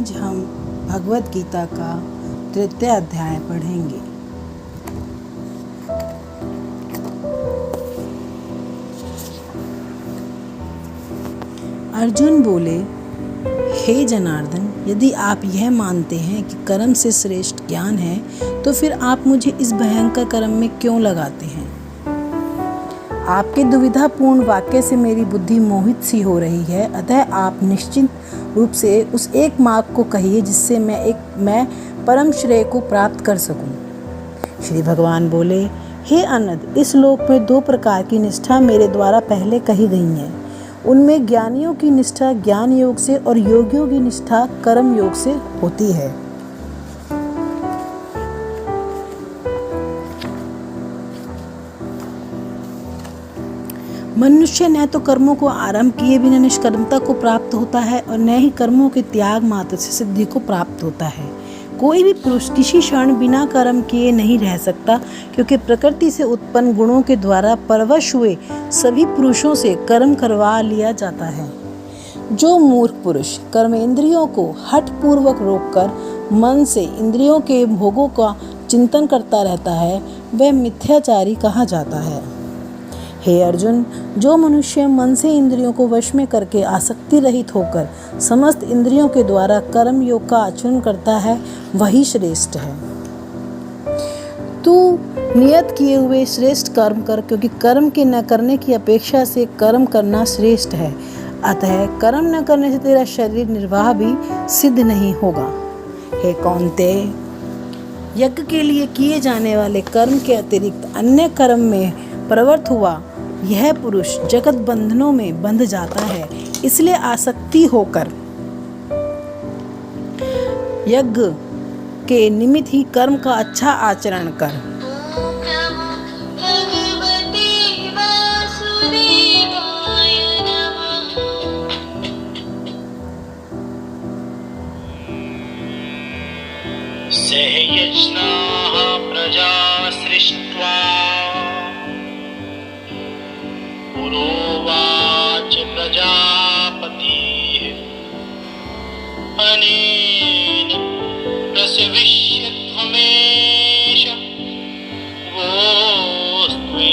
आज हम भगवद गीता का 3 अध्याय पढ़ेंगे। अर्जुन बोले, हे जनार्दन, यदि आप यह मानते हैं कि कर्म से श्रेष्ठ ज्ञान है, तो फिर आप मुझे इस भयंकर कर्म में क्यों लगाते हैं? आपके दुविधापूर्ण वाक्य से मेरी बुद्धि मोहित सी हो रही है, अतः आप निश्चित रूप से उस एक मार्ग को कहिए जिससे मैं परम श्रेय को प्राप्त कर सकूं। श्री भगवान बोले, हे अनंत, इस लोक में 2 प्रकार की निष्ठा मेरे द्वारा पहले कही गई है। उनमें ज्ञानियों की निष्ठा ज्ञान योग से और योगियों की निष्ठा कर्म योग से होती है। मनुष्य न तो कर्मों को आरंभ किए बिना निष्कर्मता को प्राप्त होता है और न ही कर्मों के त्याग मात्र से सिद्धि को प्राप्त होता है। कोई भी पुरुष किसी क्षण बिना कर्म किए नहीं रह सकता, क्योंकि प्रकृति से उत्पन्न गुणों के द्वारा परवश हुए सभी पुरुषों से कर्म करवा लिया जाता है। जो मूर्ख पुरुष कर्मेंद्रियों को हठ पूर्वक रोककर मन से इंद्रियों के भोगों का चिंतन करता रहता है, वह मिथ्याचारी कहा जाता है। हे अर्जुन, जो मनुष्य मन से इंद्रियों को वश में करके आसक्ति रहित होकर समस्त इंद्रियों के द्वारा कर्म योग का आचरण करता है, वही श्रेष्ठ है। तू नियत किए हुए श्रेष्ठ कर्म कर, क्योंकि कर्म के न करने की अपेक्षा से कर्म करना श्रेष्ठ है। अतः कर्म न करने से तेरा शरीर निर्वाह भी सिद्ध नहीं होगा। हे कौन्तेय, यज्ञ के लिए किए जाने वाले कर्म के अतिरिक्त अन्य कर्म में प्रवृत्त हुआ यह पुरुष जगत बंधनों में बंध जाता है। इसलिए आसक्ति होकर यज्ञ के निमित्त ही कर्म का अच्छा आचरण कर। सहयज्ञाः प्रजा सृष्ट्वा पुरोवाच प्रजापतिः अनेन प्रसविष्यध्वमेष गोस्त्वेष्टकामधुक्।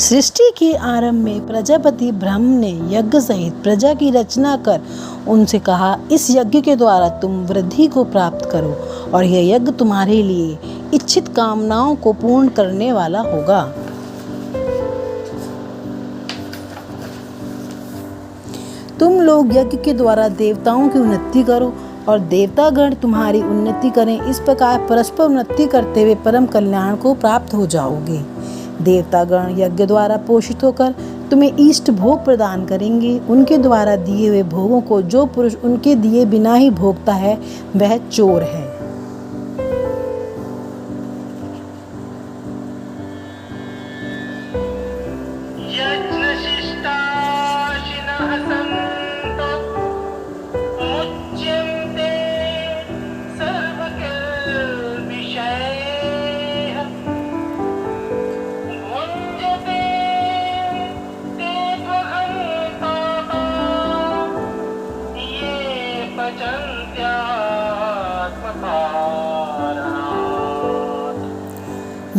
सृष्टि के आरंभ में प्रजापति ब्रह्म ने यज्ञ सहित प्रजा की रचना कर उनसे कहा, इस यज्ञ के द्वारा तुम वृद्धि को प्राप्त करो और यह यज्ञ तुम्हारे लिए इच्छित कामनाओं को पूर्ण करने वाला होगा। तुम लोग यज्ञ के द्वारा देवताओं की उन्नति करो और देवतागण तुम्हारी उन्नति करें। इस प्रकार परस्पर उन्नति करते हुए परम कल्याण को प्राप्त हो जाओगे। देवतागण यज्ञ द्वारा पोषित होकर तुम्हें इष्ट भोग प्रदान करेंगे। उनके द्वारा दिए हुए भोगों को जो पुरुष उनके दिए बिना ही भोगता है, वह चोर है।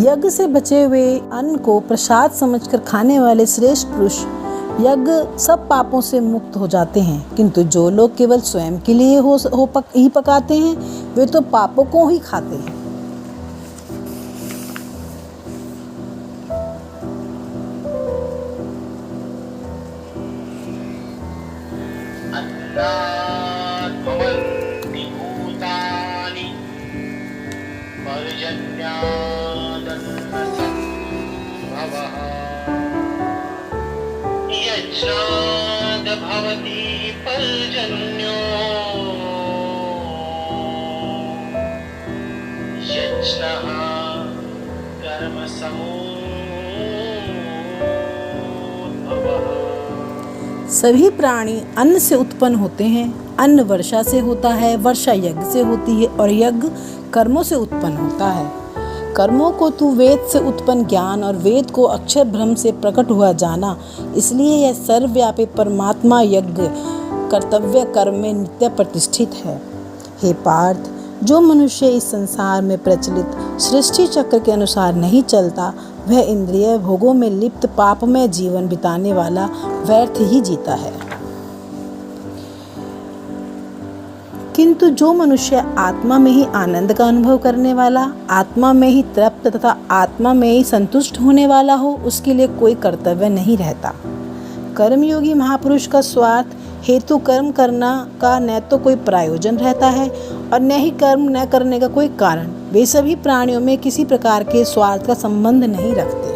यज्ञ से बचे हुए अन्न को प्रसाद समझकर खाने वाले श्रेष्ठ पुरुष यज्ञ सब पापों से मुक्त हो जाते हैं, किंतु जो लोग केवल स्वयं के लिए ही पकाते हैं, वे तो पापों को ही खाते हैं। भवति पर्जन्यो यज्ञः कर्मसमोद्भवः। सभी प्राणी अन्न से उत्पन्न होते हैं। अन्न वर्षा से होता है, वर्षा यज्ञ से होती है और यज्ञ कर्मों से उत्पन्न होता है। कर्मों को तू वेद से उत्पन्न ज्ञान और वेद को अक्षर ब्रह्म से प्रकट हुआ जाना, इसलिए यह सर्वव्यापी परमात्मा यज्ञ कर्तव्य कर्म में नित्य प्रतिष्ठित है। हे पार्थ, जो मनुष्य इस संसार में प्रचलित सृष्टि चक्र के अनुसार नहीं चलता, वह इंद्रिय भोगों में लिप्त पापमय जीवन बिताने वाला व्यर्थ ही जीता है। किंतु जो मनुष्य आत्मा में ही आनंद का अनुभव करने वाला, आत्मा में ही तृप्त तथा आत्मा में ही संतुष्ट होने वाला हो, उसके लिए कोई कर्तव्य नहीं रहता। कर्मयोगी महापुरुष का स्वार्थ हेतु कर्म करना का न तो कोई प्रयोजन रहता है और न ही कर्म न करने का कोई कारण। वे सभी प्राणियों में किसी प्रकार के स्वार्थ का संबंध नहीं रखते।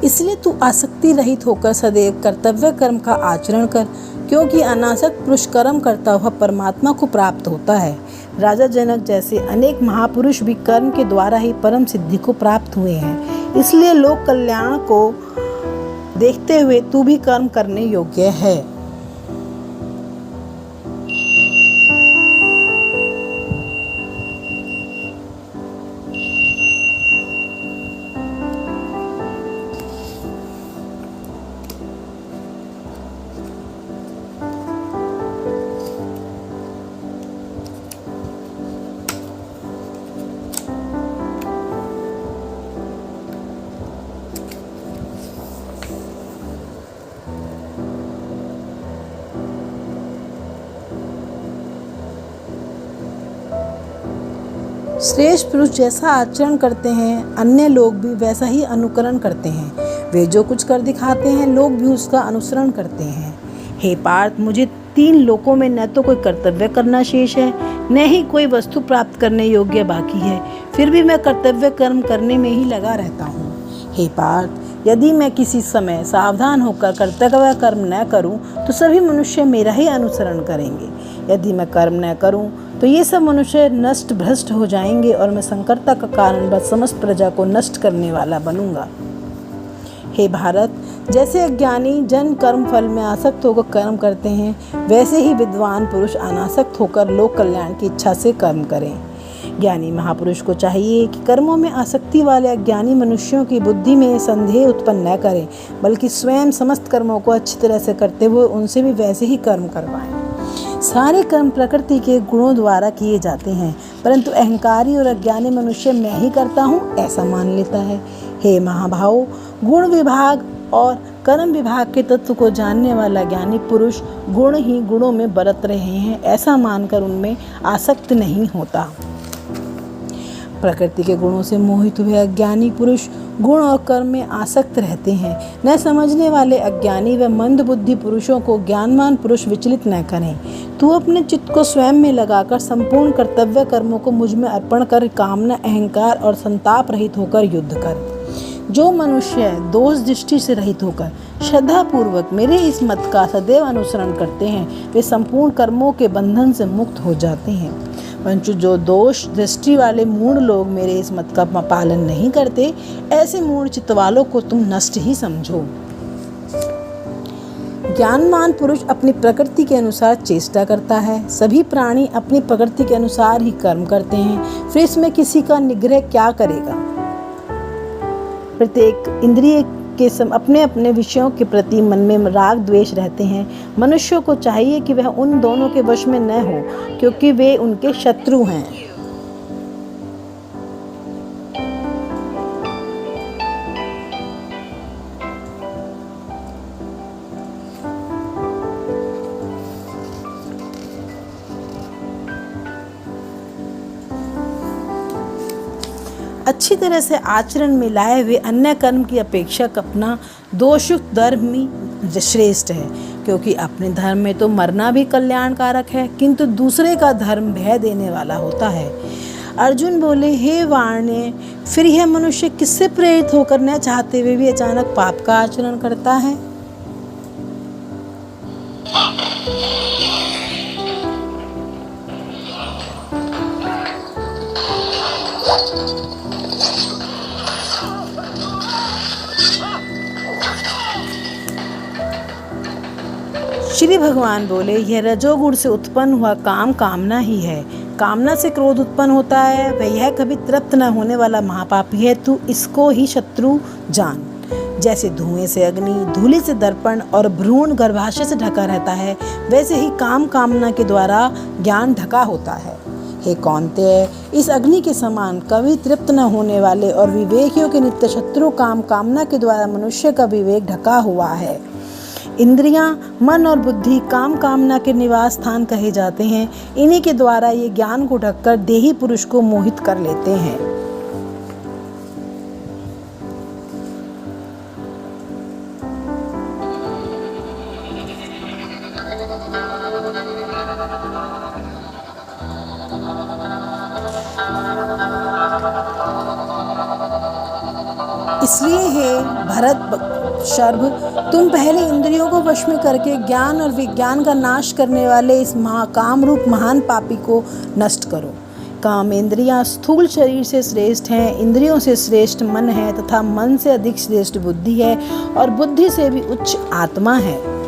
इसलिए तू आसक्ति रहित होकर सदैव कर्तव्य कर्म का आचरण कर, क्योंकि अनासक्त पुरुष कर्म करता हुआ परमात्मा को प्राप्त होता है। राजा जनक जैसे अनेक महापुरुष भी कर्म के द्वारा ही परम सिद्धि को प्राप्त हुए हैं। इसलिए लोक कल्याण को देखते हुए तू भी कर्म करने योग्य है। श्रेष्ठ पुरुष जैसा आचरण करते हैं, अन्य लोग भी वैसा ही अनुकरण करते हैं। वे जो कुछ कर दिखाते हैं, लोग भी उसका अनुसरण करते हैं। हे पार्थ, मुझे 3 लोकों में न तो कोई कर्तव्य करना शेष है, न ही कोई वस्तु प्राप्त करने योग्य बाकी है। फिर भी मैं कर्तव्य कर्म करने में ही लगा रहता हूँ। हे पार्थ, यदि मैं किसी समय सावधान होकर कर्तव्य कर्म न करूं, तो सभी मनुष्य मेरा ही अनुसरण करेंगे। यदि मैं कर्म न करूं, तो ये सब मनुष्य नष्ट भ्रष्ट हो जाएंगे और मैं संकटता का कारण बस समस्त प्रजा को नष्ट करने वाला बनूंगा। हे भारत, जैसे अज्ञानी जन कर्म फल में आसक्त होकर कर्म करते हैं, वैसे ही विद्वान पुरुष अनासक्त होकर लोक कल्याण की इच्छा से कर्म करें। ज्ञानी महापुरुष को चाहिए कि कर्मों में आसक्ति वाले अज्ञानी मनुष्यों की बुद्धि में संदेह उत्पन्न न करें, बल्कि स्वयं समस्त कर्मों को अच्छी तरह से करते हुए उनसे भी वैसे ही कर्म करवाएं। सारे कर्म प्रकृति के गुणों द्वारा किए जाते हैं, परंतु अहंकारी और अज्ञानी मनुष्य मैं ही करता हूँ ऐसा मान लेता है। हे महाभाव, गुण विभाग और कर्म विभाग के तत्व को जानने वाला ज्ञानी पुरुष गुण ही गुणों में बरत रहे हैं ऐसा मानकर उनमें आसक्त नहीं होता। प्रकृति के गुणों से मोहित हुए अज्ञानी पुरुष गुण और कर्म में आसक्त रहते हैं। न समझने वाले अज्ञानी व मंद बुद्धि पुरुषों को ज्ञानवान पुरुष विचलित न करें। तू अपने चित्त को स्वयं में लगाकर संपूर्ण कर्तव्य कर्मों को मुझ में अर्पण कर कामना, अहंकार और संताप रहित होकर युद्ध कर। जो मनुष्य दोष दृष्टि से रहित होकर श्रद्धा पूर्वक मेरे इस मत का सदैव अनुसरण करते हैं, वे संपूर्ण कर्मों के बंधन से मुक्त हो जाते हैं। परंतु जो दोष दृष्टि वाले मूढ़ लोग मेरे इस मत का पालन नहीं करते, ऐसे मूढ़ चित्त वालों को तुम नष्ट ही समझो। ज्ञानवान पुरुष अपनी प्रकृति के अनुसार चेष्टा करता है। सभी प्राणी अपनी प्रकृति के अनुसार ही कर्म करते हैं, फिर इसमें किसी का निग्रह क्या करेगा। प्रत्येक इंद्रिय के अपने अपने विषयों के प्रति मन में राग द्वेष रहते हैं। मनुष्यों को चाहिए कि वह उन दोनों के वश में न हो, क्योंकि वे उनके शत्रु हैं। अच्छी तरह से आचरण में लाए हुए अन्य कर्म की अपेक्षा अपना दोषयुक्त धर्म ही श्रेष्ठ है, क्योंकि अपने धर्म में तो मरना भी कल्याणकारक है, किंतु दूसरे का धर्म भय देने वाला होता है। अर्जुन बोले, हे वाण्य, फिर यह मनुष्य किससे प्रेरित होकर न चाहते हुए भी अचानक पाप का आचरण करता है। श्री भगवान बोले, यह रजोगुण से उत्पन्न हुआ काम कामना ही है। कामना से क्रोध उत्पन्न होता है, वह यह कभी तृप्त न होने वाला महापापी है। तू इसको ही शत्रु जान। जैसे धुएं से अग्नि, धूलि से दर्पण और भ्रूण गर्भाशय से ढका रहता है, वैसे ही काम कामना के द्वारा ज्ञान ढका होता है। हे कौन्तेय, इस अग्नि के समान कभी तृप्त न होने वाले और विवेकियों के नित्य शत्रु काम कामना के द्वारा मनुष्य का विवेक ढका हुआ है। इंद्रियां, मन और बुद्धि काम कामना के निवास स्थान कहे जाते हैं। इन्हीं के द्वारा ये ज्ञान को ढककर देही पुरुष को मोहित कर लेते हैं। इसलिए हे भरत शर्भ, तुम पहले इंद्रियों को वश में करके ज्ञान और विज्ञान का नाश करने वाले इस काम रूप महान पापी को नष्ट करो। काम इंद्रियां स्थूल शरीर से श्रेष्ठ हैं, इंद्रियों से श्रेष्ठ मन है तथा मन से अधिक श्रेष्ठ बुद्धि है और बुद्धि से भी उच्च आत्मा है।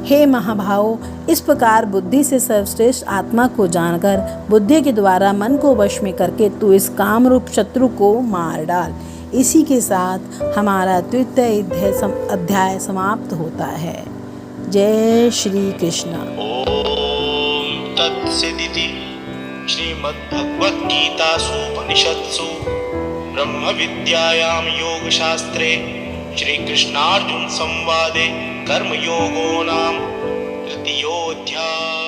हे महाभाव, इस प्रकार बुद्धि से सर्वश्रेष्ठ आत्मा को जानकर बुद्धि के द्वारा मन को वश में करके तू इस काम रूप शत्रु को मार डाल। इसी के साथ हमारा तृतीय अध्याय समाप्त होता है। जय श्री कृष्ण। ओम तत्सदिति श्रीमद्भगवद्गीतासूपनिषत्सु ब्रह्मविद्यायां योगशास्त्रे श्रीकृष्णार्जुन संवादे कर्मयोगो नाम तृतीयोऽध्यायः।